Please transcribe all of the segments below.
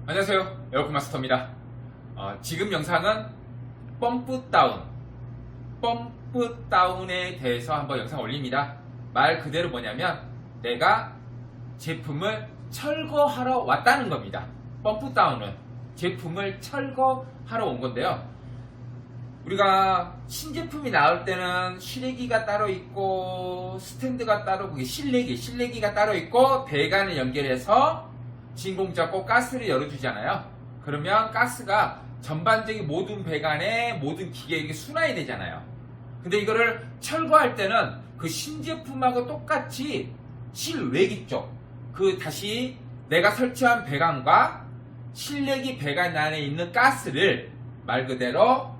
안녕하세요, 에어컨 마스터입니다. 지금 영상은 펌프 다운에 대해서 한번 영상 올립니다. 말 그대로 뭐냐면 내가 제품을 철거하러 왔다는 겁니다. 펌프 다운은 제품을 철거하러 온 건데요. 우리가 신제품이 나올 때는 실내기가 따로 있고 스탠드가 따로, 그게 실내기가 따로 있고 배관을 연결해서 진공잡고 가스를 열어주잖아요. 그러면 가스가 전반적인 모든 배관에 모든 기계에 순환이 되잖아요. 근데 이거를 철거할 때는 그 신제품하고 똑같이 실외기 쪽, 다시 내가 설치한 배관과 실내기 배관 안에 있는 가스를 말 그대로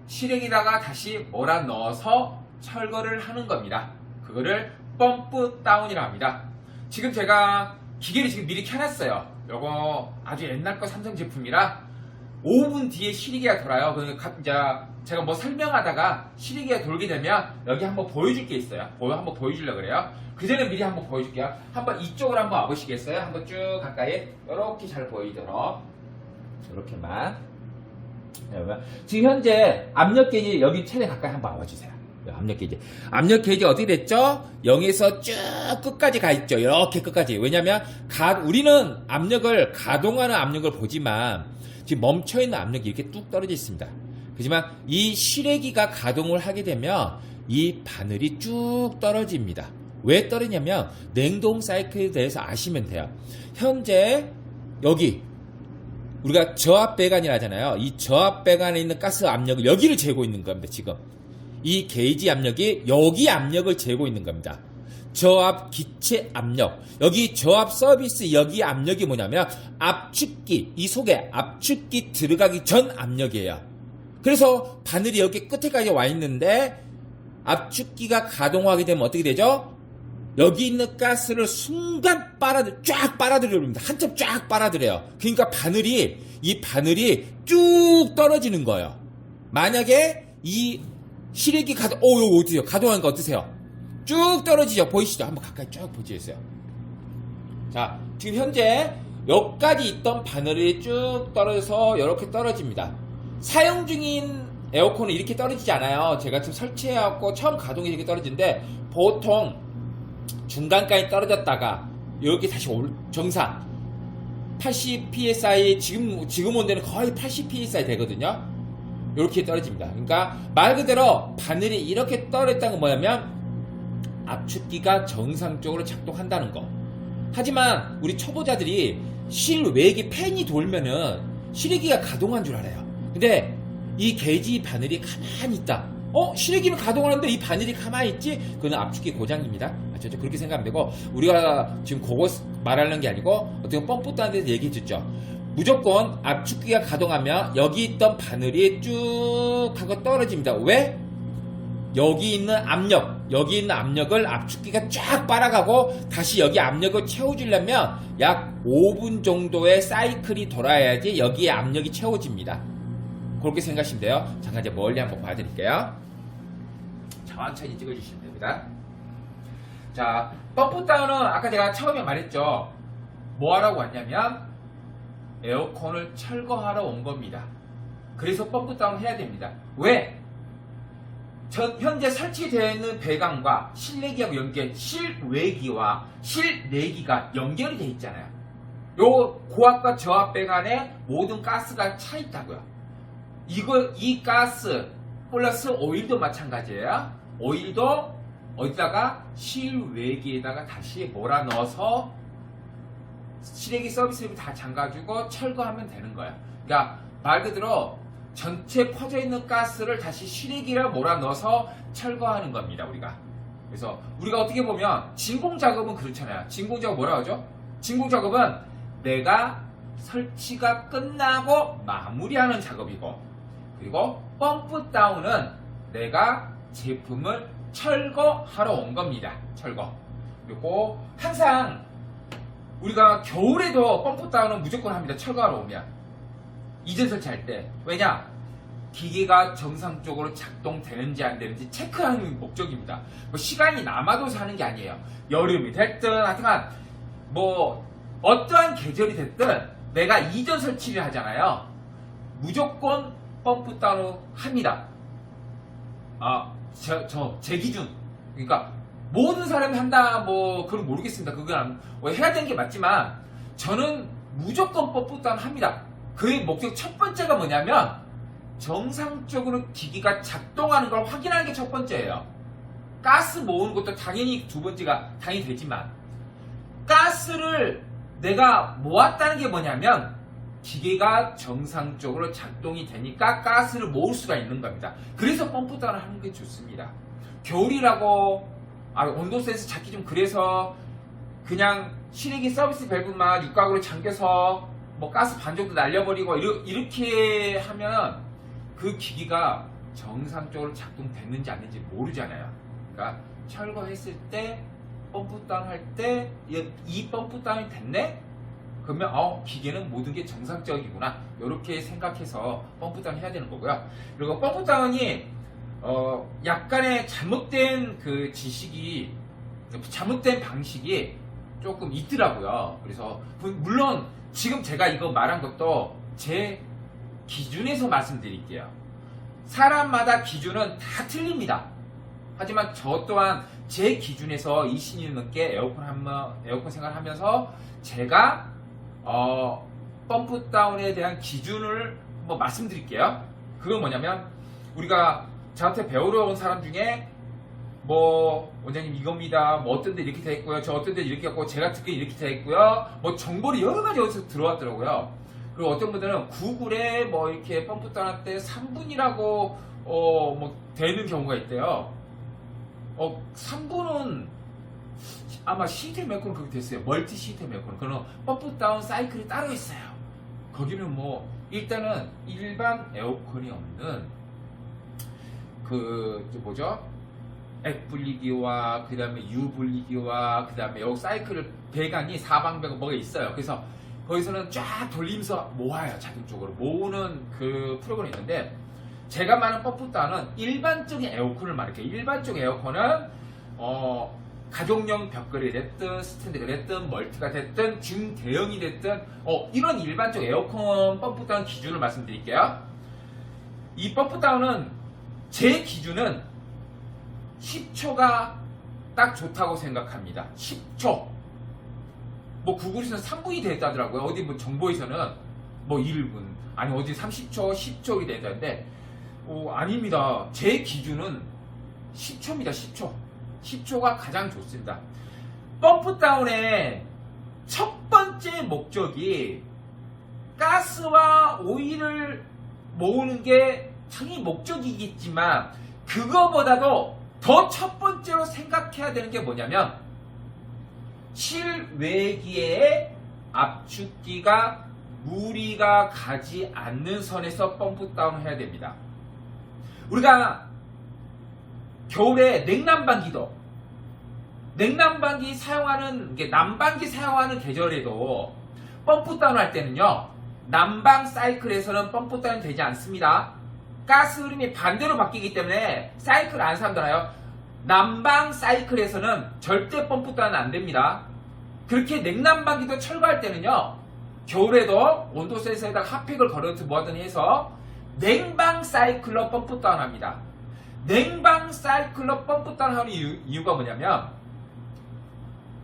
실외기다가 다시 몰아 넣어서 철거를 하는 겁니다. 그거를 펌프 다운이라고 합니다. 지금 제가 기계를 지금 미리 켜놨어요. 요거 아주 옛날 거 삼성 제품이라 5분 뒤에 실외기가 돌아요. 그러니까 이제 제가 뭐 설명하다가 실외기가 돌게 되면 여기 한번 보여줄 게 있어요. 한번 보여주려고 그래요. 그 전에 미리 한번 보여줄게요. 한번 이쪽으로 한번 와보시겠어요? 한번 쭉 가까이 이렇게 잘 보이도록 이렇게만. 지금 현재 압력 게이지 여기 최대 가까이 한번 와봐주세요. 압력 게이지 어떻게 됐죠? 0에서 쭉 끝까지 가 있죠. 이렇게 끝까지. 왜냐면 우리는 압력을 가동하는 압력을 보지만 지금 멈춰있는 압력이 이렇게 뚝 떨어져 있습니다. 그렇지만 이 실외기가 가동을 하게 되면 이 바늘이 쭉 떨어집니다. 왜 떨어지냐면 냉동 사이클에 대해서 아시면 돼요. 현재 여기 우리가 저압 배관이라 하잖아요. 이 저압 배관에 있는 가스 압력을 여기를 재고 있는 겁니다. 지금 이 게이지 압력이 여기 압력을 재고 있는 겁니다. 저압 기체 압력, 여기 저압 서비스 여기 압력이 뭐냐면 압축기, 이 속에 압축기 들어가기 전 압력이에요. 그래서 바늘이 여기 끝에까지 와 있는데 압축기가 가동하게 되면 어떻게 되죠? 여기 있는 가스를 순간 쫙 빨아들여버립니다. 한참 쫙 빨아들여요. 그러니까 이 바늘이 쭉 떨어지는 거예요. 만약에 이 실외기 어디요? 가동하는 거 어떠세요? 쭉 떨어지죠? 보이시죠? 한번 가까이 쭉 보여주세요. 자, 지금 현재 여기까지 있던 바늘이 쭉 떨어져서 이렇게 떨어집니다. 사용 중인 에어컨은 이렇게 떨어지지 않아요. 제가 지금 설치해갖고 처음 가동이 이렇게 떨어지는데 보통 중간까지 떨어졌다가 여기 다시 정상 80psi 지금 온 데는 거의 80psi 되거든요. 이렇게 떨어집니다. 그러니까 말 그대로 바늘이 이렇게 떨어졌다는 건 뭐냐면 압축기가 정상적으로 작동한다는 거. 하지만 우리 초보자들이 실외기 팬이 돌면은 실외기가 가동한 줄 알아요. 근데 이 게이지 바늘이 가만히 있다. 실외기는 가동하는데 이 바늘이 가만히 있지? 그건 압축기 고장입니다. 아시죠? 그렇게 생각하면 되고, 우리가 지금 그거 말하는 게 아니고 어떻게 펌프 다운 데서 얘기해줬죠. 무조건 압축기가 가동하면 여기 있던 바늘이 쭉 하고 떨어집니다. 왜? 여기 있는 압력을 압축기가 쫙 빨아가고 다시 여기 압력을 채워주려면 약 5분 정도의 사이클이 돌아야지 여기에 압력이 채워집니다. 그렇게 생각하시면 돼요. 잠깐 이제 멀리 한번 봐드릴게요. 천천히 찍어주시면 됩니다. 자, 펌프 다운은 아까 제가 처음에 말했죠. 뭐 하라고 왔냐면 에어컨을 철거하러 온 겁니다. 그래서 펌프 다운 해야 됩니다. 왜? 현재 설치되어 있는 배관과 실내기하고 실외기와 실내기가 연결이 되어 있잖아요. 요 고압과 저압 배관에 모든 가스가 차 있다고요. 이 가스 플러스 오일도 마찬가지예요. 오일도 어디다가 실외기에다가 다시 몰아 넣어서 실외기 서비스를 다 잠가주고 철거하면 되는 거예요. 그러니까 말 그대로 전체 퍼져 있는 가스를 다시 실외기를 몰아 넣어서 철거하는 겁니다. 그래서 우리가 어떻게 보면 진공 작업은 그렇잖아요. 진공 작업 뭐라 하죠? 진공 작업은 내가 설치가 끝나고 마무리하는 작업이고, 그리고 펌프 다운은 내가 제품을 철거하러 온 겁니다. 철거. 그리고 항상 우리가 겨울에도 펌프 다운은 무조건 합니다. 철거하러 오면. 이전 설치할 때. 왜냐? 기계가 정상적으로 작동되는지 안 되는지 체크하는 목적입니다. 뭐 시간이 남아도 사는 게 아니에요. 여름이 됐든 하여튼간 뭐 어떠한 계절이 됐든 내가 이전 설치를 하잖아요. 무조건 펌프 다운을 합니다. 제 기준. 그러니까 모든 사람이 한다 뭐 그건 모르겠습니다. 그건 해야 되는 게 맞지만 저는 무조건 펌프 다운 합니다. 그의 목적 첫 번째가 뭐냐면 정상적으로 기기가 작동하는 걸 확인하는 게 첫 번째예요. 가스 모으는 것도 당연히 두 번째가 당연히 되지만 가스를 내가 모았다는 게 뭐냐면 기계가 정상적으로 작동이 되니까 가스를 모을 수가 있는 겁니다. 그래서 펌프 다운을 하는 게 좋습니다. 겨울이라고 온도 센서 잡기 좀 그래서 그냥 실외기 서비스 밸브만 육각으로 잠겨서 뭐 가스 반 정도 날려버리고 이렇게 하면 그 기기가 정상적으로 작동됐는지 안 됐는지 모르잖아요. 그러니까 철거했을 때 펌프 다운 할 때 이 펌프 다운이 됐네? 그러면 기계는 모든 게 정상적이구나 이렇게 생각해서 펌프 다운 해야 되는 거고요. 그리고 펌프 다운이 약간의 잘못된 그 지식이 잘못된 방식이 조금 있더라고요. 그래서 물론 지금 제가 이거 말한 것도 제 기준에서 말씀드릴게요. 사람마다 기준은 다 틀립니다. 하지만 저 또한 제 기준에서 20년 넘게 에어컨 생활을 하면서 제가 펌프 다운에 대한 기준을 한번 말씀드릴게요. 그건 뭐냐면 우리가 저한테 배우러 온 사람 중에 뭐 원장님 이겁니다. 뭐 어떤 데 이렇게 돼 있고요. 저 어떤 데 이렇게 했고 제가 듣기에 이렇게 돼 있고요. 뭐 정보를 여러 가지 어디서 들어왔더라고요. 그리고 어떤 분들은 구글에 뭐 이렇게 펌프 다운 할 때 3분이라고 뭐 되는 경우가 있대요. 3분은 아마 시스템 에어컨 그렇게 됐어요. 멀티 시스템 에어컨. 그런 펌프 다운 사이클이 따로 있어요. 거기는 뭐 일단은 일반 에어컨이 없는 액 분리기와 그 다음에 유 분리기와 그 다음에 여기 사이클을 배관이 사방배가 뭐가 있어요. 그래서 거기서는 쫙 돌리면서 모아요. 자동적으로 모으는 그 프로그램이 있는데 제가 말하는 펌프 다운은 일반적인 에어컨을 말할게요. 일반적인 에어컨은 가족용 벽걸이가 됐든 스탠드가 됐든 멀티가 됐든 중대형이 됐든 이런 일반적 에어컨 펌프 다운 기준을 말씀드릴게요. 이 펌프 다운은 제 기준은 10초가 딱 좋다고 생각합니다. 10초. 뭐 구글에서는 3분이 됐다더라고요. 어디 뭐 정보에서는 뭐 1분 아니 어디 30초, 10초이 된다는데 아닙니다. 제 기준은 10초입니다. 10초. 10초가 가장 좋습니다. 펌프 다운의 첫 번째 목적이 가스와 오일을 모으는 게 당연히 목적이겠지만 그거보다도 더 첫 번째로 생각해야 되는 게 뭐냐면 실외기에 압축기가 무리가 가지 않는 선에서 펌프 다운을 해야 됩니다. 우리가 겨울에 냉난방기 사용하는 난방기 사용하는 계절에도 펌프 다운 할 때는요 난방 사이클에서는 펌프 다운이 되지 않습니다. 가스 흐름이 반대로 바뀌기 때문에 사이클 안 삼잖아요. 난방 사이클에서는 절대 펌프 다운 안 됩니다. 그렇게 냉난방기도 철거할 때는요 겨울에도 온도 센서에다가 핫팩을 걸어도 뭐하든 해서 냉방 사이클로 펌프 다운 합니다. 냉방 사이클로 펌프 다운 하는 이유가 뭐냐면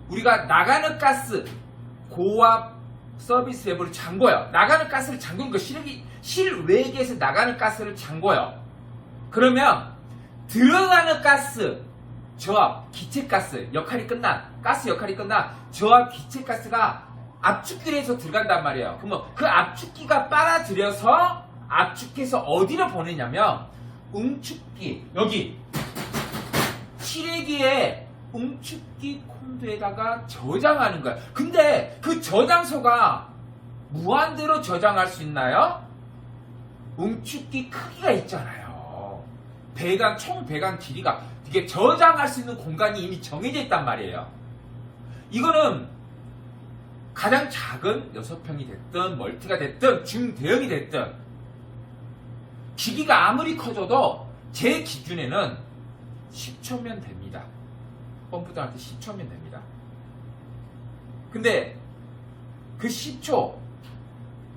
우리가 나가는 가스 고압 서비스 밸브를 잠궈요. 나가는 가스를 잠그는 거 실외기에서 나가는 가스를 잠궈요. 그러면 들어가는 가스 저압 기체가스 역할이 끝난 저압 기체가스가 압축기에서 들어간단 말이에요. 그러면 그 압축기가 빨아들여서 압축해서 어디로 보내냐면 응축기 여기 실외기에 응축기 콘도에다가 저장하는 거야. 근데 그 저장소가 무한대로 저장할 수 있나요? 응축기 크기가 있잖아요. 총 배관 길이가 이게 저장할 수 있는 공간이 이미 정해져 있단 말이에요. 이거는 가장 작은 6평이 됐든 멀티가 됐든 중대형이 됐든 기기가 아무리 커져도 제 기준에는 10초면 됩니다. 펌프 다운할 때 10초면 됩니다. 근데 그 10초.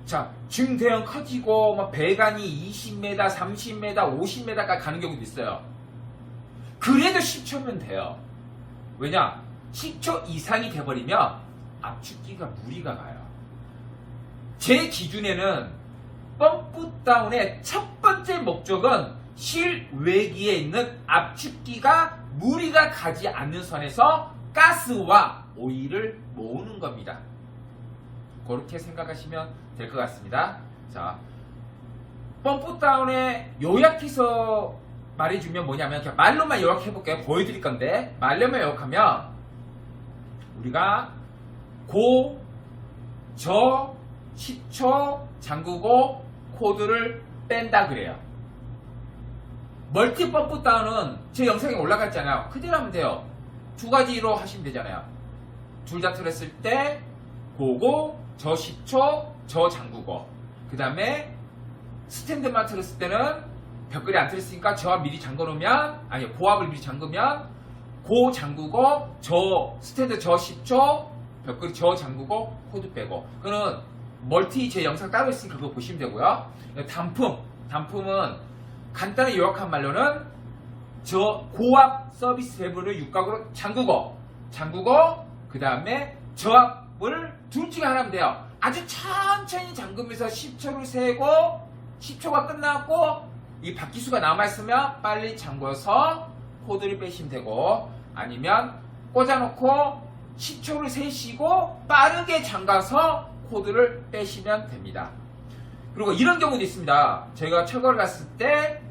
자, 중대형 커지고 뭐 배관이 20m, 30m, 50m까지 가는 경우도 있어요. 그래도 10초면 돼요. 왜냐? 10초 이상이 돼버리면 압축기가 무리가 가요. 제 기준에는 펌프 다운의 첫 번째 목적은 실외기에 있는 압축기가 무리가 가지 않는 선에서 가스와 오일을 모으는 겁니다. 그렇게 생각하시면 될 것 같습니다. 자, 펌프 다운에 요약해서 말해주면 뭐냐면 그냥 말로만 요약해 볼게요. 보여드릴 건데 말로만 요약하면 우리가 고, 저, 10초 잠그고 코드를 뺀다 그래요. 멀티 펌프 다운은 제 영상에 올라갔잖아요. 그대로 하면 돼요. 두 가지로 하시면 되잖아요. 둘 다 틀었을 때 고고, 저 10초, 저 잠그고, 그 다음에 스탠드만 틀었을 때는 벽걸이 안 틀었으니까 저압 미리 잠궈놓으면, 아니 고압을 미리 잠그면 고 잠그고, 저 스탠드 저 10초, 벽걸이 저 잠그고, 코드 빼고. 그거는 멀티 제 영상 따로 있으니까 그거 보시면 되고요. 단품은 간단히 요약한 말로는 저 고압 서비스 밸브를 육각으로 잠그고 그 다음에 저압을 둘 중에 하나면 돼요. 아주 천천히 잠그면서 10초를 세고 10초가 끝나고 이 바퀴수가 남아있으면 빨리 잠궈서 코드를 빼시면 되고, 아니면 꽂아놓고 10초를 세시고 빠르게 잠가서 코드를 빼시면 됩니다. 그리고 이런 경우도 있습니다. 저희가 철거를 갔을 때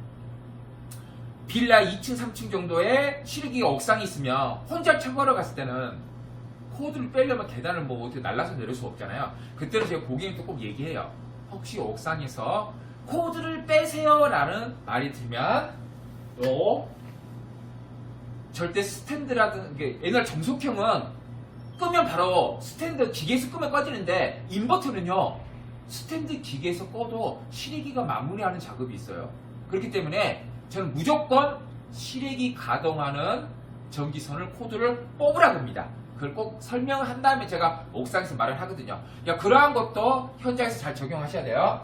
빌라 2층 3층 정도에 실기가 옥상이 있으면 혼자 철거를 갔을 때는 코드를 빼려면 계단을 뭐 어떻게 날라서 내릴 수 없잖아요. 그때는 제가 고객님도 꼭 얘기해요. 혹시 옥상에서 코드를 빼세요 라는 말이 들면 절대 스탠드라든 옛날 정속형은 끄면 바로 스탠드 기계에서 끄면 꺼지는데, 인버터는요 스탠드 기계에서 꺼도 실외기가 마무리하는 작업이 있어요. 그렇기 때문에 저는 무조건 실외기 가동하는 전기선을 코드를 뽑으라고 합니다. 그걸 꼭 설명을 한 다음에 제가 옥상에서 말을 하거든요. 그러한 것도 현장에서 잘 적용하셔야 돼요.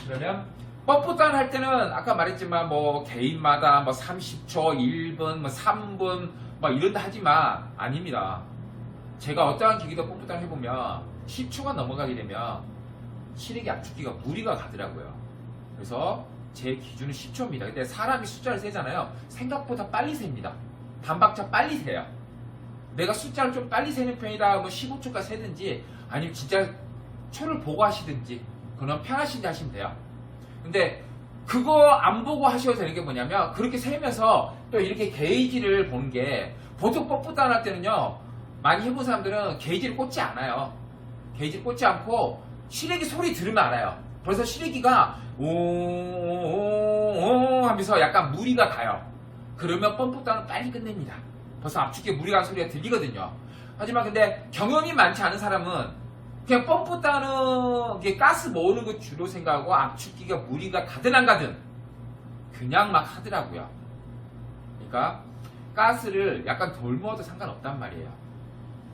그러면 펌프 다운 할 때는 아까 말했지만 뭐 개인마다 뭐 30초, 1분, 뭐 3분 뭐 이런다 하지만 아닙니다. 제가 어떠한 기기도 펌프 다운 해보면 10초가 넘어가게 되면 실외기 압축기가 무리가 가더라고요. 그래서 제 기준은 10초입니다. 근데 사람이 숫자를 세잖아요. 생각보다 빨리 셉니다. 반박자 빨리 세요. 내가 숫자를 좀 빨리 세는 편이다 뭐 15초까지 세든지, 아니면 진짜 초를 보고 하시든지, 그건 편하신데 하시면 돼요. 근데 그거 안 보고 하셔도 되는 게 뭐냐면, 그렇게 세면서 또 이렇게 게이지를 보는 게, 보통 펌프 다운 할 때는요 많이 해본 사람들은 게이지를 꽂지 않아요. 게이지를 꽂지 않고 실외기 소리 들으면 알아요. 벌써 실외기가 오오오 하면서 약간 무리가 가요. 그러면 펌프 다운은 빨리 끝냅니다. 벌써 압축기에 무리가 가는 소리가 들리거든요. 하지만 근데 경험이 많지 않은 사람은 그냥 펌프 다운은 가스 모으는 거 주로 생각하고 압축기가 무리가 가든 안 가든 그냥 막 하더라고요. 그러니까 가스를 약간 덜 모아도 상관없단 말이에요.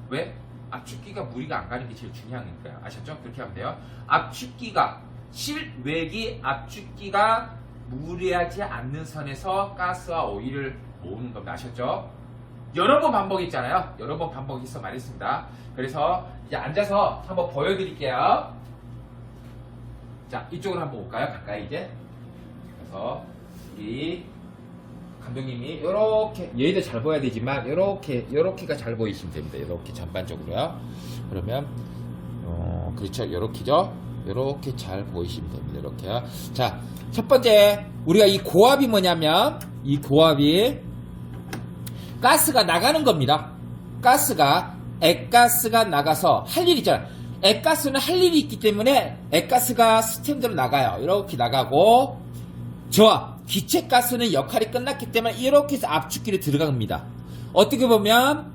왜? 압축기가 무리가 안 가는 게 제일 중요한 거니까요. 아셨죠? 그렇게 하면 돼요. 압축기가, 실외기 압축기가 무리하지 않는 선에서 가스와 오일을 모으는 겁니다. 아셨죠? 여러 번 반복했잖아요. 여러 번 반복해서 말했습니다. 그래서 이제 앉아서 한번 보여드릴게요. 자, 이쪽으로 한번 올까요? 가까이 이제. 그래서 이 감독님이 이렇게, 얘도 잘 보여야 되지만 요렇게가 잘 보이시면 됩니다. 이렇게 전반적으로요. 그러면 그렇죠. 요렇게죠. 요렇게 잘 보이시면 됩니다. 이렇게요. 자, 첫 번째 우리가 이 고압이 뭐냐면, 이 고압이 가스가 나가는 겁니다. 액가스가 나가서 할 일이 있잖아요. 액가스는 할 일이 있기 때문에 액가스가 스탠드로 나가요. 이렇게 나가고, 저압, 기체가스는 역할이 끝났기 때문에 이렇게 해서 압축기를 들어갑니다. 어떻게 보면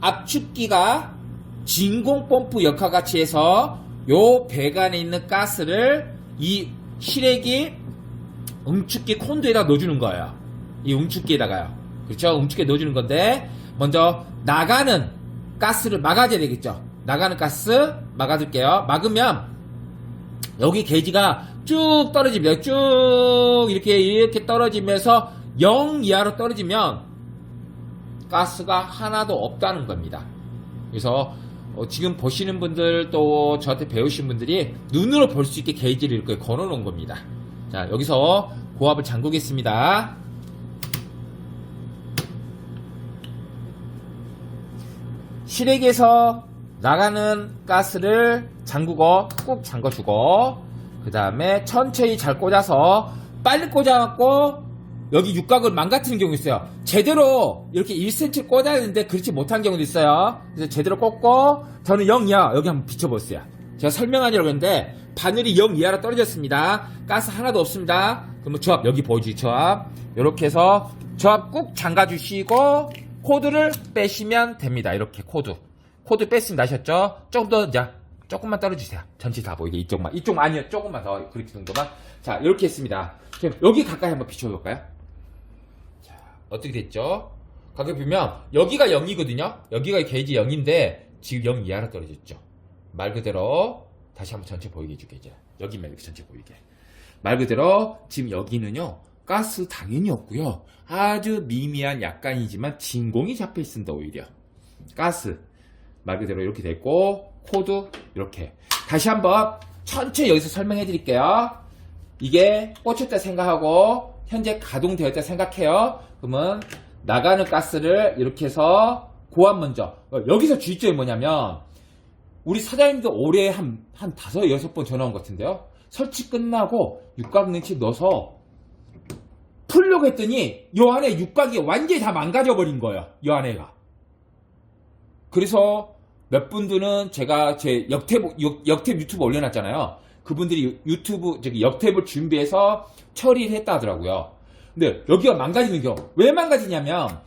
압축기가 진공펌프 역할같이 해서 요 배관에 있는 가스를 이 실외기 응축기 콘도에다 넣어주는 거예요. 이 응축기에다가요. 그렇죠? 응축기에 넣어주는 건데, 먼저 나가는 가스를 막아줘야 되겠죠. 나가는 가스, 막아둘게요. 막으면 여기 게이지가 쭉 떨어집니다. 쭉 이렇게 떨어지면서 0 이하로 떨어지면 가스가 하나도 없다는 겁니다. 그래서 지금 보시는 분들 또 저한테 배우신 분들이 눈으로 볼 수 있게 게이지를 이렇게 걸어 놓은 겁니다. 자, 여기서 고압을 잠그겠습니다. 실외기에서 나가는 가스를 잠그고 꾹 잠궈주고, 그 다음에 천천히 잘 꽂아서 빨리 꽂아갖고 여기 육각을 망가뜨리는 경우가 있어요. 제대로 이렇게 1cm 꽂아야 되는데 그렇지 못한 경우도 있어요. 그래서 제대로 꽂고, 저는 0 이하, 여기 한번 비춰보세요. 제가 설명하려고 했는데 바늘이 0 이하로 떨어졌습니다. 가스 하나도 없습니다. 그러면 저압 여기 보여주죠. 저압 이렇게 해서 저압 꾹 잠가주시고 코드를 빼시면 됩니다. 이렇게 코드 뺐습니다. 아셨죠? 조금 더 이제 조금만 떨어주세요. 전체 다 보이게. 이쪽 아니요, 조금만 더, 그렇게 정도만. 자, 이렇게 했습니다. 그럼 여기 가까이 한번 비춰볼까요? 자, 어떻게 됐죠? 가까이 보면 여기가 0이거든요. 여기가 게이지 0인데 지금 0 이하로 떨어졌죠. 말 그대로 다시 한번 전체 보이게 해줄게. 이제 여기만 이렇게 전체 보이게. 말 그대로 지금 여기는요, 가스 당연히 없고요, 아주 미미한 약간이지만 진공이 잡혀 있습니다. 오히려 가스 말 그대로 이렇게 됐고, 코드 이렇게. 다시 한번 천천히 여기서 설명해 드릴게요. 이게 꽂혔다 생각하고 현재 가동되었다 생각해요. 그러면 나가는 가스를 이렇게 해서 고압 먼저. 여기서 주의점이 뭐냐면, 우리 사장님도 올해 한 5, 6번 전화 온 것 같은데요. 설치 끝나고 육각 렌치 넣어서 풀려고 했더니 요 안에 육각이 완전히 다 망가져 버린 거예요. 요 안에가. 그래서 몇 분들은 제가 제 역탭 유튜브 올려놨잖아요. 그분들이 유튜브 역탭을 준비해서 처리를 했다 하더라고요. 근데 여기가 망가지는 경우, 왜 망가지냐면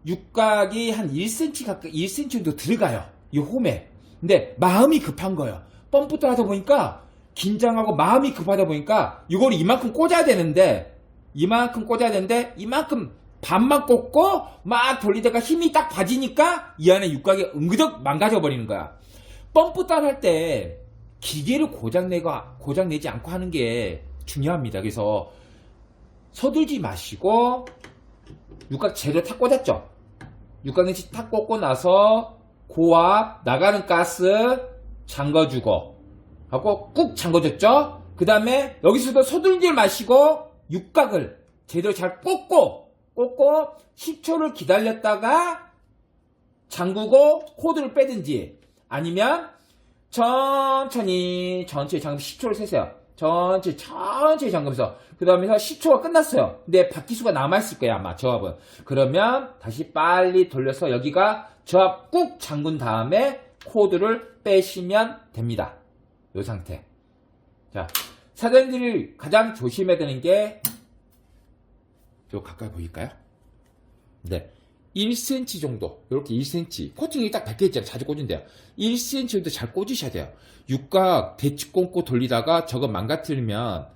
육각이 한 1cm 가까이 1cm 정도 들어가요. 이 홈에. 근데 마음이 급한 거예요. 펌프 따라다 보니까 긴장하고 마음이 급하다 보니까 이걸 이만큼 꽂아야 되는데 이만큼 반만 꽂고 막 돌리다가 힘이 딱 빠지니까 이 안에 육각이 은그덕 망가져 버리는 거야. 펌프 따라할 때 기계를 고장내지 않고 하는 게 중요합니다. 그래서 서둘지 마시고 육각 제대로 탁 꽂았죠. 육각렌치 탁 꽂고 나서 고압 나가는 가스 잠궈주고 하고 꾹 잠궈줬죠. 그 다음에 여기서도 서둘지 마시고 육각을 제대로 잘 꽂고 10초를 기다렸다가 잠그고 코드를 빼든지, 아니면 천천히 잠그면서 10초를 세세요. 천천히 잠그면서, 그 다음에 10초가 끝났어요. 근데 바퀴수가 남아있을 거예요, 아마 저압은. 그러면 다시 빨리 돌려서 여기가 저압 꾹 잠근 다음에 코드를 빼시면 됩니다. 이 상태. 자, 사장님들이 가장 조심해야 되는 게, 좀 가까이 보일까요? 네. 1cm 정도, 이렇게 1cm. 코팅이 딱 박혀있잖아요. 자주 꽂은데요. 1cm 정도 잘 꽂으셔야 돼요. 육각 대치 꽂고 돌리다가 저거 망가뜨리면,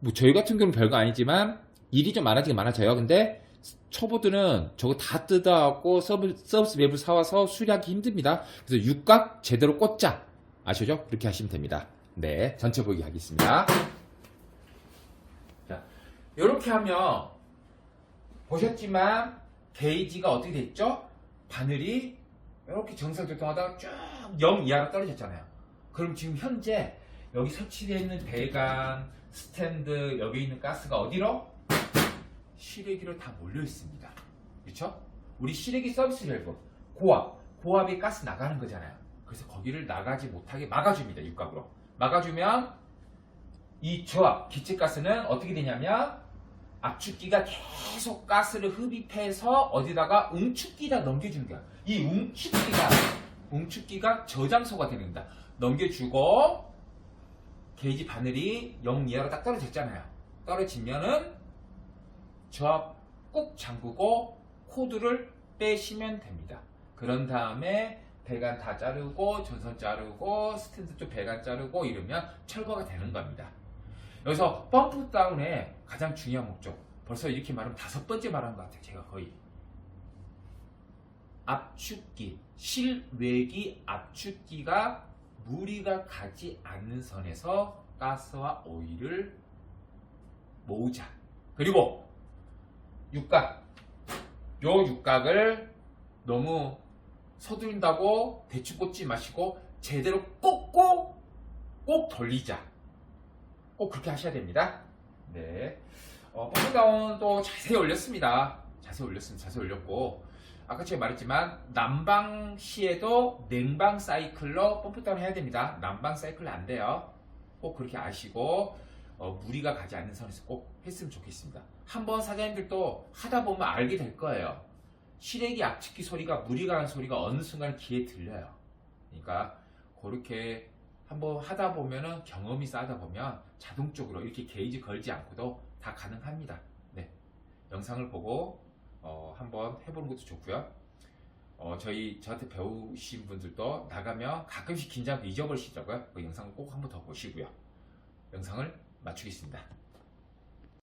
뭐 저희 같은 경우는 별거 아니지만 일이 좀 많아져요. 근데 초보들은 저거 다 뜯어갖고 서비스 맵을 사와서 수리하기 힘듭니다. 그래서 육각 제대로 꽂자. 아시죠? 그렇게 하시면 됩니다. 네. 전체 보기 하겠습니다. 자, 이렇게 하면 보셨지만 게이지가 어떻게 됐죠? 바늘이 이렇게 정상적동하다가 쭉 0 이하로 떨어졌잖아요. 그럼 지금 현재 여기 설치되어 있는 배관, 스탠드, 여기 있는 가스가 어디로? 실외기로 다 몰려 있습니다. 그렇죠? 우리 실외기 서비스 밸브 고압이 가스 나가는 거잖아요. 그래서 거기를 나가지 못하게 막아줍니다. 육각으로 막아주면 이 저압 기체가스는 어떻게 되냐면, 압축기가 계속 가스를 흡입해서 어디다가 응축기에다 넘겨주는 거야. 이 응축기가 저장소가 되는 겁니다. 넘겨주고, 게이지 바늘이 0 이하로 딱 떨어졌잖아요. 떨어지면은 저압 꾹 잠그고 코드를 빼시면 됩니다. 그런 다음에 배관 다 자르고, 전선 자르고, 스탠드 쪽 배관 자르고 이러면 철거가 되는 겁니다. 여기서 펌프 다운의 가장 중요한 목적, 벌써 이렇게 말하면 5번째 말한 것 같아요. 제가 거의 압축기, 실외기 압축기가 무리가 가지 않는 선에서 가스와 오일을 모으자. 그리고 육각, 요 육각을 너무 서두른다고 대충 꽂지 마시고 제대로 꽂고 꼭 돌리자. 꼭 그렇게 하셔야 됩니다. 네. 펌프다운도 자세히 올렸습니다. 자세히 올렸고 아까 제가 말했지만 난방 시에도 냉방 사이클로 펌프다운 해야 됩니다. 난방 사이클은 안 돼요. 꼭 그렇게 아시고 무리가 가지 않는 선에서 꼭 했으면 좋겠습니다. 한번 사장님들도 하다 보면 알게 될 거예요. 실외기 압축기 소리가 무리가 가는 소리가 어느 순간 귀에 들려요. 그러니까 그렇게 한번 하다 보면은 경험이 쌓다 보면 자동적으로 이렇게 게이지 걸지 않고도 다 가능합니다. 네. 영상을 보고 한번 해보는 것도 좋고요. 저한테 배우신 분들도 나가면 가끔씩 긴장하고 잊어버리시더라고요. 그 영상을 꼭 한번 더 보시고요. 영상을 마치겠습니다.